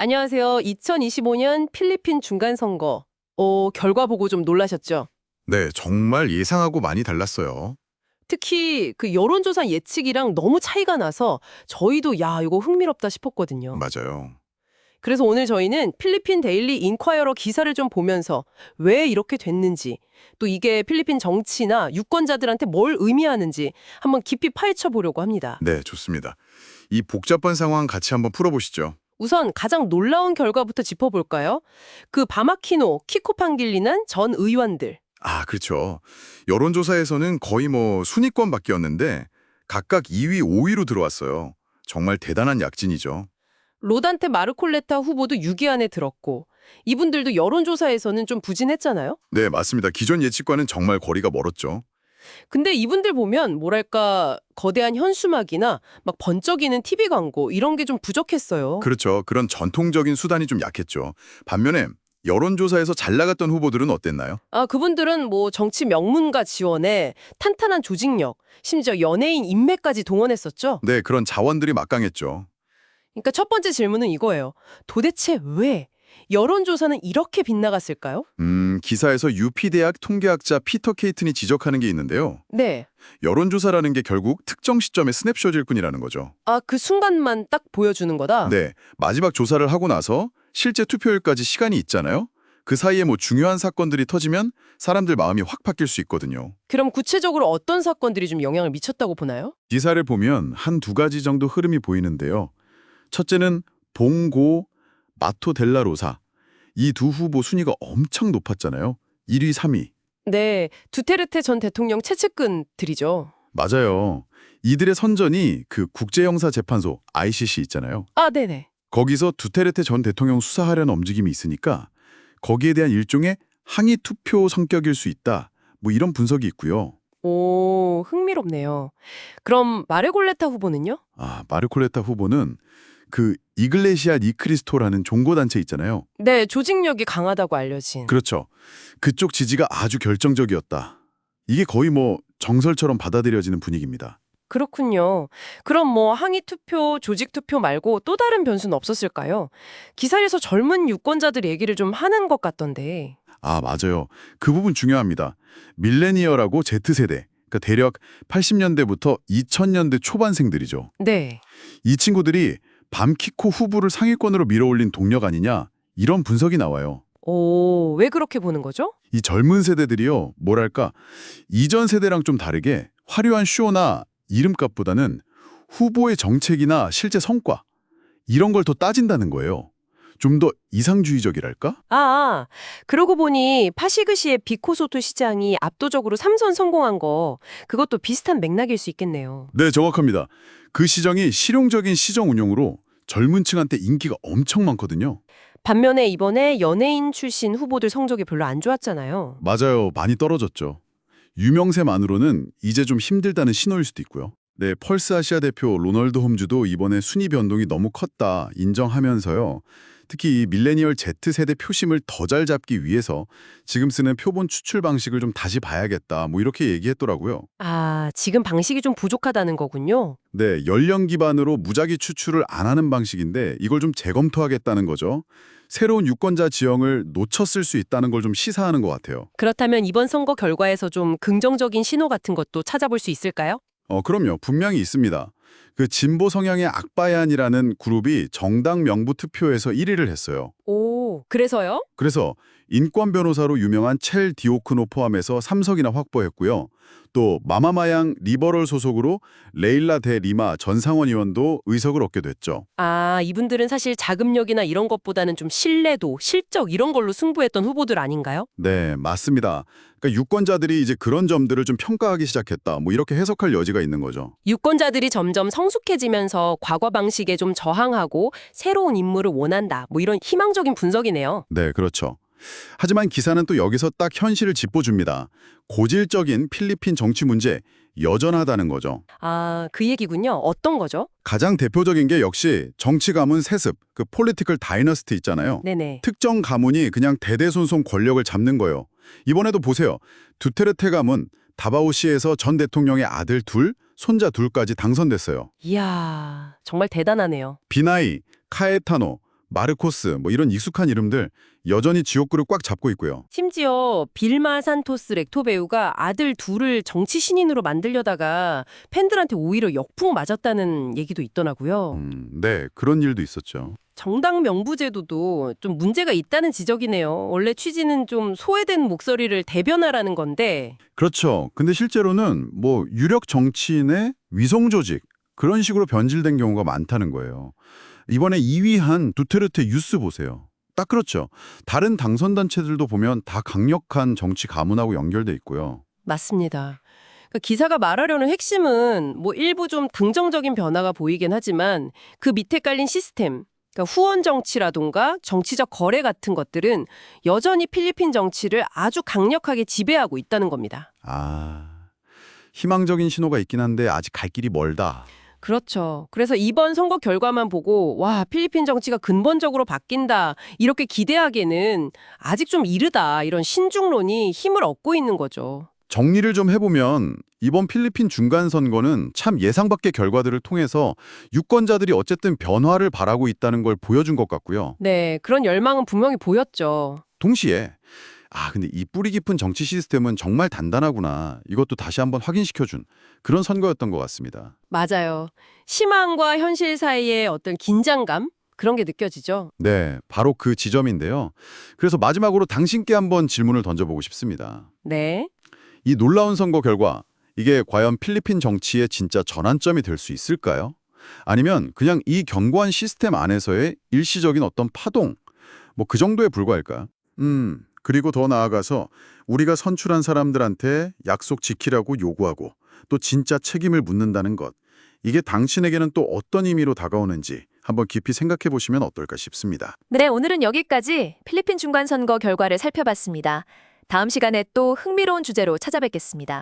안녕하세요. 2025년 필리핀 중간선거. 결과 보고 좀 놀라셨죠? 네, 정말 예상하고 많이 달랐어요. 특히 그 여론조사 예측이랑 너무 차이가 나서 저희도 야, 이거 흥미롭다 싶었거든요. 맞아요. 그래서 오늘 저희는 필리핀 데일리 인콰이어러 기사를 좀 보면서 왜 이렇게 됐는지, 또 이게 필리핀 정치나 유권자들한테 뭘 의미하는지 한번 깊이 파헤쳐 보려고 합니다. 네, 좋습니다. 이 복잡한 상황 같이 한번 풀어보시죠. 우선 가장 놀라운 결과부터 짚어볼까요? 그 바마키노, 키코팡길리난 전 의원들. 아, 그렇죠. 여론조사에서는 거의 순위권 바뀌었는데 각각 2위, 5위로 들어왔어요. 정말 대단한 약진이죠. 로단테 마르콜레타 후보도 6위 안에 들었고 이분들도 여론조사에서는 좀 부진했잖아요. 네, 맞습니다. 기존 예측과는 정말 거리가 멀었죠. 근데 이분들 보면 뭐랄까 거대한 현수막이나 막 번쩍이는 TV 광고 이런 게 좀 부족했어요. 그렇죠. 그런 전통적인 수단이 좀 약했죠. 반면에 여론조사에서 잘 나갔던 후보들은 어땠나요? 그분들은 뭐 정치 명문가 지원에 탄탄한 조직력, 심지어 연예인 인맥까지 동원했었죠. 네, 그런 자원들이 막강했죠. 그러니까 첫 번째 질문은 이거예요. 도대체 왜 여론조사는 이렇게 빗나갔을까요? 기사에서 UP대학 통계학자 피터 케이튼이 지적하는 게 있는데요. 네. 여론조사라는 게 결국 특정 시점의 스냅샷일 뿐이라는 거죠. 그 순간만 딱 보여주는 거다? 네, 마지막 조사를 하고 나서 실제 투표일까지 시간이 있잖아요. 그 사이에 중요한 사건들이 터지면 사람들 마음이 확 바뀔 수 있거든요. 그럼 구체적으로 어떤 사건들이 좀 영향을 미쳤다고 보나요? 기사를 보면 한 두 가지 정도 흐름이 보이는데요. 첫째는 봉고, 마토 델라로사. 이 두 후보 순위가 엄청 높았잖아요. 1위, 3위. 네, 두테르테 전 대통령 최측근들이죠. 맞아요. 이들의 선전이 그 국제형사재판소 ICC 있잖아요. 네네. 거기서 두테르테 전 대통령 수사하려는 움직임이 있으니까 거기에 대한 일종의 항의 투표 성격일 수 있다. 이런 분석이 있고요. 오, 흥미롭네요. 그럼 마르골레타 후보는요? 마르콜레타 후보는 그 이글레시아 니크리스토라는 종교단체 있잖아요. 네, 조직력이 강하다고 알려진. 그렇죠. 그쪽 지지가 아주 결정적이었다. 이게 거의 정설처럼 받아들여지는 분위기입니다. 그렇군요. 그럼 뭐 항의 투표, 조직 투표 말고 또 다른 변수는 없었을까요? 기사에서 젊은 유권자들 얘기를 좀 하는 것 같던데. 맞아요. 그 부분 중요합니다. 밀레니얼하고 Z세대, 그러니까 대략 80년대부터 2000년대 초반생들이죠. 네. 이 친구들이 밤키코 후보를 상위권으로 밀어올린 동력 아니냐, 이런 분석이 나와요. 오, 왜 그렇게 보는 거죠? 이 젊은 세대들이요, 뭐랄까, 이전 세대랑 좀 다르게 화려한 쇼나 이름값보다는 후보의 정책이나 실제 성과, 이런 걸 더 따진다는 거예요. 좀 더 이상주의적이랄까? 그러고 보니 파시그시의 비코소토 시장이 압도적으로 삼선 성공한 거, 그것도 비슷한 맥락일 수 있겠네요. 네, 정확합니다. 그 시정이 실용적인 시정 운영으로 젊은 층한테 인기가 엄청 많거든요. 반면에 이번에 연예인 출신 후보들 성적이 별로 안 좋았잖아요. 맞아요. 많이 떨어졌죠. 유명세만으로는 이제 좀 힘들다는 신호일 수도 있고요. 네, 펄스 아시아 대표 로널드 홈즈도 이번에 순위 변동이 너무 컸다 인정하면서요. 특히 이 밀레니얼 Z세대 표심을 더 잘 잡기 위해서 지금 쓰는 표본 추출 방식을 좀 다시 봐야겠다. 이렇게 얘기했더라고요. 지금 방식이 좀 부족하다는 거군요. 네, 연령 기반으로 무작위 추출을 안 하는 방식인데 이걸 좀 재검토하겠다는 거죠. 새로운 유권자 지형을 놓쳤을 수 있다는 걸 좀 시사하는 것 같아요. 그렇다면 이번 선거 결과에서 좀 긍정적인 신호 같은 것도 찾아볼 수 있을까요? 그럼요. 분명히 있습니다. 그 진보 성향의 악바얀이라는 그룹이 정당 명부 투표에서 1위를 했어요. 오, 그래서요? 그래서 인권 변호사로 유명한 첼 디오크노 포함해서 3석이나 확보했고요. 또 마마마양 리버럴 소속으로 레일라 데 리마 전 상원 의원도 의석을 얻게 됐죠. 이분들은 사실 자금력이나 이런 것보다는 좀 신뢰도, 실적 이런 걸로 승부했던 후보들 아닌가요? 네, 맞습니다. 그러니까 유권자들이 이제 그런 점들을 좀 평가하기 시작했다. 이렇게 해석할 여지가 있는 거죠. 유권자들이 점점 성숙해지면서 과거 방식에 좀 저항하고 새로운 인물을 원한다. 이런 희망적인 분석이네요. 네, 그렇죠. 하지만 기사는 또 여기서 딱 현실을 짚어줍니다. 고질적인 필리핀 정치 문제 여전하다는 거죠. 그 얘기군요. 어떤 거죠? 가장 대표적인 게 역시 정치 가문 세습, 그 폴리티컬 다이너스티 있잖아요. 네네. 특정 가문이 그냥 대대손손 권력을 잡는 거예요. 이번에도 보세요. 두테르테 가문 다바오시에서 전 대통령의 아들 둘, 손자 둘까지 당선됐어요. 이야, 정말 대단하네요. 비나이, 카에타노, 마르코스 뭐 이런 익숙한 이름들 여전히 지역구를 꽉 잡고 있고요. 심지어 빌마 산토스 렉토 배우가 아들 둘을 정치 신인으로 만들려다가 팬들한테 오히려 역풍 맞았다는 얘기도 있더라고요. 네, 그런 일도 있었죠. 정당 명부제도도 좀 문제가 있다는 지적이네요. 원래 취지는 좀 소외된 목소리를 대변하라는 건데. 그렇죠. 근데 실제로는 뭐 유력 정치인의 위성 조직 그런 식으로 변질된 경우가 많다는 거예요. 이번에 2위한 두테르테 유스 보세요. 딱 그렇죠. 다른 당선 단체들도 보면 다 강력한 정치 가문하고 연결돼 있고요. 맞습니다. 그러니까 기사가 말하려는 핵심은 뭐 일부 좀 긍정적인 변화가 보이긴 하지만 그 밑에 깔린 시스템, 그러니까 후원 정치라든가 정치적 거래 같은 것들은 여전히 필리핀 정치를 아주 강력하게 지배하고 있다는 겁니다. 아, 희망적인 신호가 있긴 한데 아직 갈 길이 멀다. 그렇죠. 그래서 이번 선거 결과만 보고 와, 필리핀 정치가 근본적으로 바뀐다 이렇게 기대하기에는 아직 좀 이르다 이런 신중론이 힘을 얻고 있는 거죠. 정리를 좀 해보면 이번 필리핀 중간선거는 참 예상 밖의 결과들을 통해서 유권자들이 어쨌든 변화를 바라고 있다는 걸 보여준 것 같고요. 네, 그런 열망은 분명히 보였죠. 동시에 근데 이 뿌리 깊은 정치 시스템은 정말 단단하구나. 이것도 다시 한번 확인시켜준 그런 선거였던 것 같습니다. 맞아요. 희망과 현실 사이의 어떤 긴장감? 그런 게 느껴지죠. 네, 바로 그 지점인데요. 그래서 마지막으로 당신께 한번 질문을 던져보고 싶습니다. 네. 이 놀라운 선거 결과, 이게 과연 필리핀 정치의 진짜 전환점이 될 수 있을까요? 아니면 그냥 이 견고한 시스템 안에서의 일시적인 어떤 파동, 뭐 그 정도에 불과할까요? 그리고 더 나아가서 우리가 선출한 사람들한테 약속 지키라고 요구하고 또 진짜 책임을 묻는다는 것, 이게 당신에게는 또 어떤 의미로 다가오는지 한번 깊이 생각해 보시면 어떨까 싶습니다. 네, 오늘은 여기까지 필리핀 중간선거 결과를 살펴봤습니다. 다음 시간에 또 흥미로운 주제로 찾아뵙겠습니다.